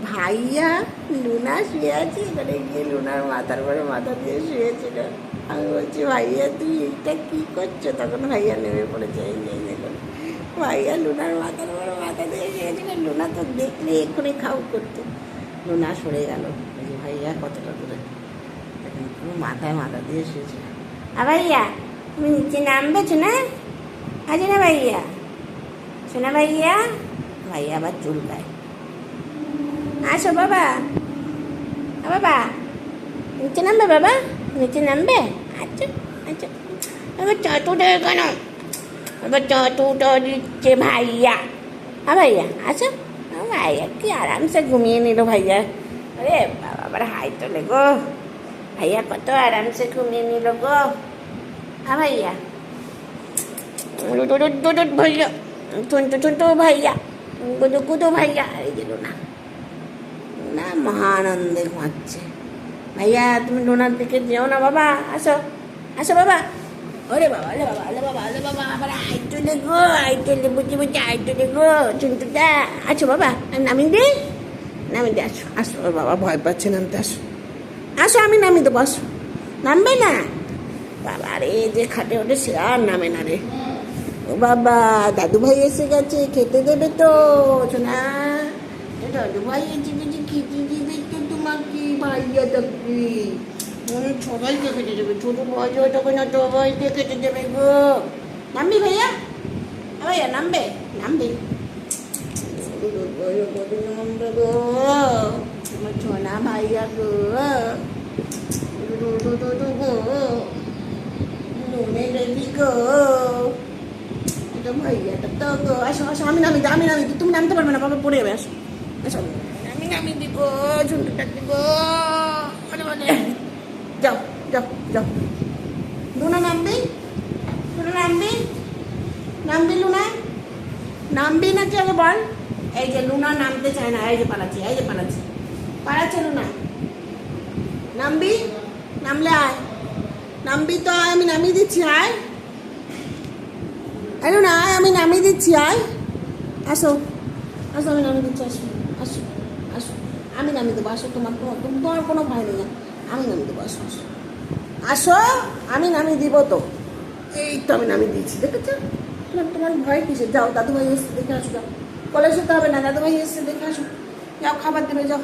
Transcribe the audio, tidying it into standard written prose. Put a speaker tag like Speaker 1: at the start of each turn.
Speaker 1: ভাইয়া লুনা শুয়ে আছে, এখানে গিয়ে লুনার মাথার উপরে মাথা দিয়ে শুয়েছিল। আমি বলছি ভাইয়া তুই এটা কি করছো, তখন ভাইয়া নেমে পড়েছে। এই যে দেখুন, ভাইয়া লুনার মাথার উপরে মাথা দিয়ে শুয়েছিল। লুনা তো দেখলে এক্ষুনি খাও করতো। লুনা সরে গেল, ওই যে ভাইয়া কতটা দূরে, এখন পুরো মাথায় মাথা দিয়ে শুয়েছিল। ভাইয়া তুমি নিচে নামবে না, আছে না ভাইয়া, শোনা ভাইয়া। ভাইয়া আবার চুলকায়। আসো বাবা, বাবা নিচে নামবে, বাবা নিচে নামবে। আচ্ছা আচ্ছা, এবার চাটুটা কেন, এবার চাটুটা দিচ্ছে ভাইয়া। ভাইয়া আসো, ভাইয়া কি আরামসে ঘুমিয়ে নিল ভাইয়া। আরে বাবা আবার হাই তোলে গো, ভাইয়া কত আরামসে ঘুমিয়ে নিল গো। ভাইয়া ভাইয়া, ছোট ভাইয়া, গুদো ভাইয়া, এই দিল না না, মহানন্দে ঘুমাচ্ছে। ভাইয়া তুমি লোনার দিকে যেও না বাবা, আসো আসো বাবা। ওরে বাবা, ওরে বাবা, ওরে বাবা, ওরে বাবা, আবার আইটলে গো, আইটলে বুঝে বুঝে আইটলে গো, চুনটুটা। আছো বাবা, নামিয়ে দে, নামিয়ে দে, আসো আসো। ওর বাবা ভয় পাচ্ছে নামতে, আসো আসো, আমি নামিয়ে দেবো, আসো। নামবে না বাবা রে, যে খাটে ওঠে সে আর নামে না রে। ও বাবা, দাদু ভাই এসে গেছে, খেতে দেবে তো শোনা। দাদু ভাই এসে গেছে, খেতে দেবে তো তোমাকে, ভাইয়া থাকবে। সবাইকে খেতে দেবে, ছোট ভাই তখন না, সবাইকে খেতে দেবে গো। নামবি ভাইয়া, ভাইয়া নামবে, নামবে নামবে গো, আমার ছোনা ভাইয়া গো, গো নুনে রেডি গো। ভাইয়াটা তো গো, আসো আসো, আমি নামি দিই, তুমি নামতে পারবে না বাবা, পড়ে যাবে। আসো আসো, আমি নামিয়ে দিব, ঝুঁটুটা দিব। যাও যাও যাও, লুনা নামবি, লুনা নামবি, নামবি লুনা, নামবি নাকি আগে বল। এই যে লুনা নামতে চায় না, এই যে পালাচ্ছি, এই যে পালাচ্ছি, পালাচ্ছে লুনা। নামবি, নামলে আয়, নামবি তো আয়, আমি নামিয়ে দিচ্ছি, আয়। আরে না, আমি নামিয়ে দিচ্ছি, আয়। আসো আসো, আমি নামিয়ে দিচ্ছি, আসো আসো আসো, আমি নামিয়ে দেবো, আসো। তোমার কোনো ভয় নেই, আমি নামিয়ে দেবো, আসো আসো আসো, আমি নামিয়ে দিব তো। এই তো আমি নামিয়ে দিয়েছি, দেখেছো। তোমার ভয় কিসে, যাও দাদু ভাই এসে দেখে আসো, যাও। কলেজ যেতে হবে না, দাদু ভাই এসে দেখে আসো, যাও খাবার দেবে, যাও।